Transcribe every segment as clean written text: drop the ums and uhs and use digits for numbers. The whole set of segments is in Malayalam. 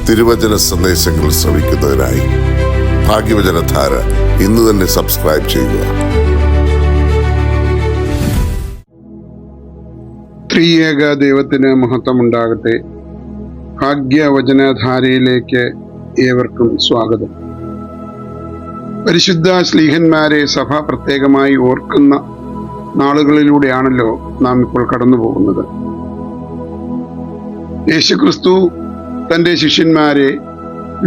തിരുവചന സന്ദേശങ്ങൾ ശ്രവിക്കുന്നതിനായി ഭാഗ്യവചനധാര ഇന്ന് തന്നെ സബ്സ്ക്രൈബ് ചെയ്യുക. ത്രിയേക ദൈവത്തിന് മഹത്വമുണ്ടാകട്ടെ. ഭാഗ്യവചനധാരയിലേക്ക് ഏവർക്കും സ്വാഗതം. പരിശുദ്ധ ശ്ലീഹന്മാരെ സഭ പ്രത്യേകമായി ഓർക്കുന്ന നാളുകളിലൂടെയാണല്ലോ നാം ഇപ്പോൾ കടന്നു പോകുന്നത്. യേശുക്രിസ്തു തൻ്റെ ശിഷ്യന്മാരെ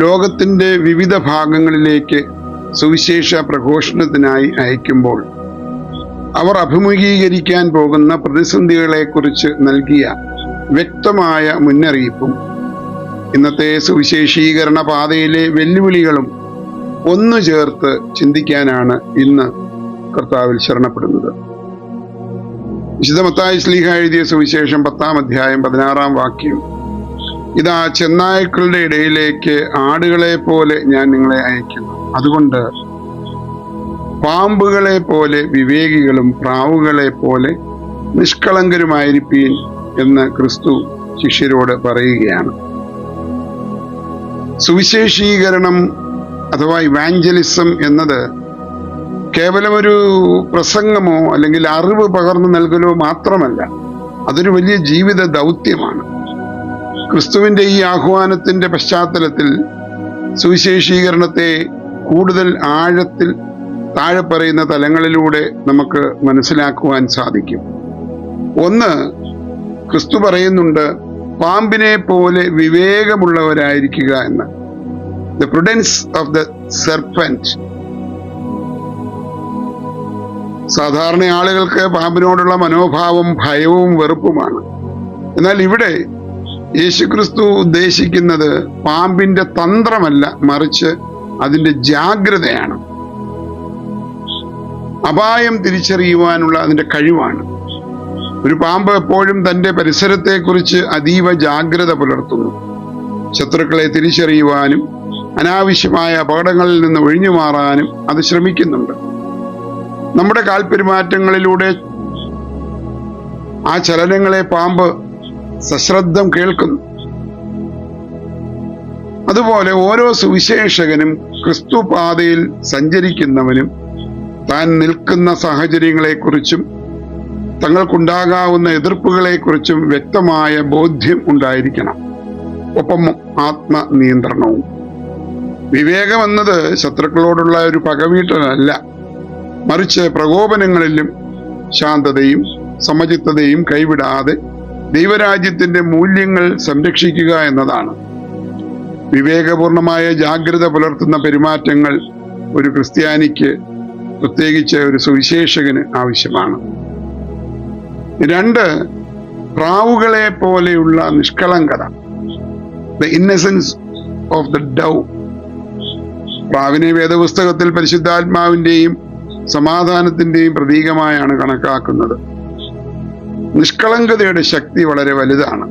ലോകത്തിൻ്റെ വിവിധ ഭാഗങ്ങളിലേക്ക് സുവിശേഷ പ്രഘോഷണത്തിനായി അയക്കുമ്പോൾ അവർ അഭിമുഖീകരിക്കാൻ പോകുന്ന പ്രതിസന്ധികളെക്കുറിച്ച് നൽകിയ വ്യക്തമായ മുന്നറിയിപ്പും ഇന്നത്തെ സുവിശേഷീകരണ പാതയിലെ വെല്ലുവിളികളും ഒന്നു ചേർത്ത് ചിന്തിക്കാനാണ് ഇന്ന് കർത്താവിൽ ശരണപ്പെടുന്നത്. വിശുദ്ധ മത്തായി ശ്ലീഹ എഴുതിയ സുവിശേഷം 10-ാം അധ്യായം 16-ാം വാക്യം, ഇതാ ചെന്നായ്ക്കളുടെ ഇടയിലേക്ക് ആടുകളെ പോലെ ഞാൻ നിങ്ങളെ അയക്കുന്നു, അതുകൊണ്ട് പാമ്പുകളെ പോലെ വിവേകികളും പ്രാവുകളെ പോലെ നിഷ്കളങ്കരുമായിരിപ്പീൻ എന്ന് ക്രിസ്തു ശിഷ്യരോട് പറയുകയാണ്. സുവിശേഷീകരണം അഥവാ ഇവാഞ്ചലിസം എന്നത് കേവലം ഒരു പ്രസംഗമോ അല്ലെങ്കിൽ അറിവ് പകർന്നു നൽകലോ മാത്രമല്ല, അതൊരു വലിയ ജീവിത ദൗത്യമാണ്. ക്രിസ്തുവിന്റെ ഈ ആഹ്വാനത്തിന്റെ പശ്ചാത്തലത്തിൽ സുവിശേഷീകരണത്തെ കൂടുതൽ ആഴത്തിൽ താഴെ പറയുന്ന തലങ്ങളിലൂടെ നമുക്ക് മനസ്സിലാക്കുവാൻ സാധിക്കും. ഒന്ന്, ക്രിസ്തു പറയുന്നുണ്ട് പാമ്പിനെ പോലെ വിവേകമുള്ളവരായിരിക്കുക എന്ന്. The prudence of the serpent. സാധാരണ ആളുകൾക്ക് പാമ്പിനോടുള്ള മനോഭാവം ഭയവും വെറുപ്പുമാണ്. എന്നാൽ ഇവിടെ യേശുക്രിസ്തു ഉദ്ദേശിക്കുന്നത് പാമ്പിന്റെ തന്ത്രമല്ല, മറിച്ച് അതിന്റെ ജാഗ്രതയാണ്. അപായം തിരിച്ചറിയുവാനുള്ള അതിന്റെ കഴിവാണ്. ഒരു പാമ്പ് എപ്പോഴും തന്റെ പരിസരത്തെക്കുറിച്ച് അതീവ ജാഗ്രത പുലർത്തുന്നു. ശത്രുക്കളെ തിരിച്ചറിയുവാനും അനാവശ്യമായ അപകടങ്ങളിൽ നിന്ന് ഒഴിഞ്ഞു മാറാനും അത് ശ്രമിക്കുന്നുണ്ട്. നമ്മുടെ കാൽപെരുമാറ്റങ്ങളിലൂടെ ആ ചലനങ്ങളെ പാമ്പ് സശ്രദ്ധം കേൾക്കുന്നു. അതുപോലെ ഓരോ സുവിശേഷകനും ക്രിസ്തു പാതയിൽ സഞ്ചരിക്കുന്നവനും താൻ നിൽക്കുന്ന സാഹചര്യങ്ങളെക്കുറിച്ചും തങ്ങൾക്കുണ്ടാകാവുന്ന എതിർപ്പുകളെക്കുറിച്ചും വ്യക്തമായ ബോധ്യം ഉണ്ടായിരിക്കണം. ഒപ്പം ആത്മനിയന്ത്രണവും. വിവേകം എന്നത് ശത്രുക്കളോടുള്ള ഒരു പകവീട്ടലല്ല, മറിച്ച് പ്രകോപനങ്ങളിലും ശാന്തതയും സമചിത്തതയും കൈവിടാതെ ദൈവരാജ്യത്തിന്റെ മൂല്യങ്ങൾ സംരക്ഷിക്കുക എന്നതാണ്. വിവേകപൂർണമായ ജാഗ്രത പുലർത്തുന്ന പെരുമാറ്റങ്ങൾ ഒരു ക്രിസ്ത്യാനിക്ക്, പ്രത്യേകിച്ച് ഒരു സുവിശേഷകന് ആവശ്യമാണ്. 2, പ്രാവുകളെ പോലെയുള്ള നിഷ്കളങ്കത. The innocence of the dove. പ്രാവിനെ വേദപുസ്തകത്തിൽ പരിശുദ്ധാത്മാവിന്റെയും സമാധാനത്തിന്റെയും പ്രതീകമായാണ് കണക്കാക്കുന്നത്. നിഷ്കളങ്കതയുടെ ശക്തി വളരെ വലുതാണ്.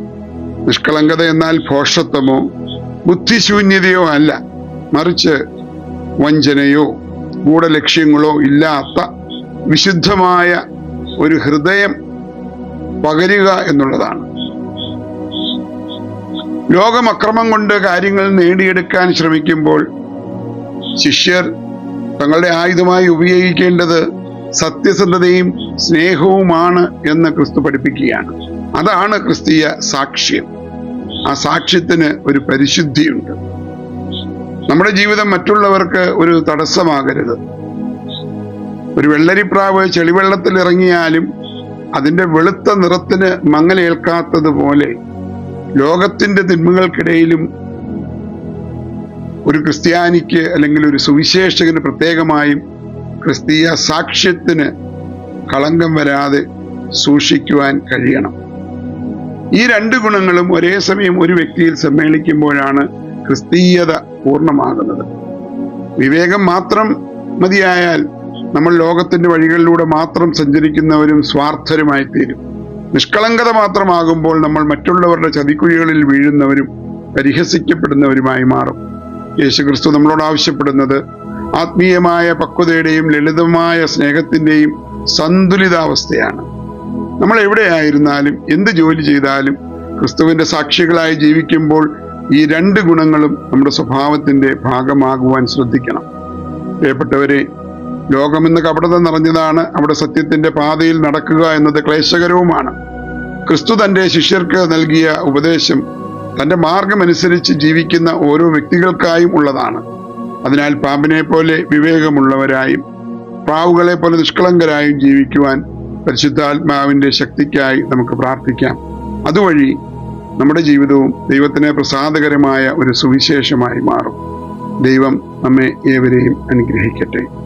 നിഷ്കളങ്കത എന്നാൽ ഭോഷത്വമോ ബുദ്ധിശൂന്യതയോ അല്ല, മറിച്ച് വഞ്ചനയോ ഗൂഢലക്ഷ്യങ്ങളോ ഇല്ലാത്ത വിശുദ്ധമായ ഒരു ഹൃദയം പകരുക എന്നുള്ളതാണ്. ലോകം അക്രമം കൊണ്ട് കാര്യങ്ങൾ നേടിയെടുക്കാൻ ശ്രമിക്കുമ്പോൾ ശിഷ്യർ തങ്ങളുടെ ആയുധമായി ഉപയോഗിക്കേണ്ടത് സത്യസന്ധതയും സ്നേഹവുമാണ് എന്ന് ക്രിസ്തു പഠിപ്പിക്കുകയാണ്. അതാണ് ക്രിസ്തീയ സാക്ഷ്യം. ആ സാക്ഷ്യത്തിന് ഒരു പരിശുദ്ധിയുണ്ട്. നമ്മുടെ ജീവിതം മറ്റുള്ളവർക്ക് ഒരു തടസ്സമാകരുത്. ഒരു വെള്ളരിപ്രാവ് ചെളിവെള്ളത്തിൽ ഇറങ്ങിയാലും അതിന്റെ വെളുത്ത നിറത്തിന് മങ്ങലേൽക്കാത്തതുപോലെ ലോകത്തിന്റെ തിന്മകൾക്കിടയിലും ഒരു ക്രിസ്ത്യാനിക്ക് അല്ലെങ്കിൽ ഒരു സുവിശേഷകന് പ്രത്യേകമായും ക്രിസ്തീയ സാക്ഷ്യത്തിന് കളങ്കം വരാതെ സൂക്ഷിക്കുവാൻ കഴിയണം. ഈ 2 ഗുണങ്ങളും ഒരേ സമയം ഒരു വ്യക്തിയിൽ സമ്മേളിക്കുമ്പോഴാണ് ക്രിസ്തീയത പൂർണ്ണമാകുന്നത്. വിവേകം മാത്രം മതിയായാൽ നമ്മൾ ലോകത്തിന്റെ വഴികളിലൂടെ മാത്രം സഞ്ചരിക്കുന്നവരും സ്വാർത്ഥരുമായി തീരും. നിഷ്കളങ്കത മാത്രമാകുമ്പോൾ നമ്മൾ മറ്റുള്ളവരുടെ ചതിക്കുഴികളിൽ വീഴുന്നവരും പരിഹസിക്കപ്പെടുന്നവരുമായി മാറും. യേശുക്രിസ്തു നമ്മളോട് ആവശ്യപ്പെടുന്നത് ആത്മീയമായ പക്വതയുടെയും ലളിതമായ സ്നേഹത്തിന്റെയും സന്തുലിതാവസ്ഥയാണ്. നമ്മൾ എവിടെയായിരുന്നാലും എന്ത് ജോലി ചെയ്താലും ക്രിസ്തുവിന്റെ സാക്ഷികളായി ജീവിക്കുമ്പോൾ ഈ രണ്ട് ഗുണങ്ങളും നമ്മുടെ സ്വഭാവത്തിന്റെ ഭാഗമാകുവാൻ ശ്രദ്ധിക്കണം. പ്രിയപ്പെട്ടവരെ, ലോകമെന്ന് കപടത നിറഞ്ഞതാണ്. അവിടെ സത്യത്തിന്റെ പാതയിൽ നടക്കുക എന്നത് ക്ലേശകരവുമാണ്. ക്രിസ്തു തന്റെ ശിഷ്യർക്ക് നൽകിയ ഉപദേശം തന്റെ മാർഗമനുസരിച്ച് ജീവിക്കുന്ന ഓരോ വ്യക്തികൾക്കായും ഉള്ളതാണ്. അതിനാൽ പാമ്പിനെ പോലെ വിവേകമുള്ളവരായും പ്രാവുകളെ പോലെ നിഷ്കളങ്കരായും ജീവിക്കുവാൻ പരിശുദ്ധാത്മാവിന്റെ ശക്തിക്കായി നമുക്ക് പ്രാർത്ഥിക്കാം. അതുവഴി നമ്മുടെ ജീവിതവും ദൈവത്തിന് പ്രസാദകരമായ ഒരു സുവിശേഷമായി മാറും. ദൈവം നമ്മെ ഏവരെയും അനുഗ്രഹിക്കട്ടെ.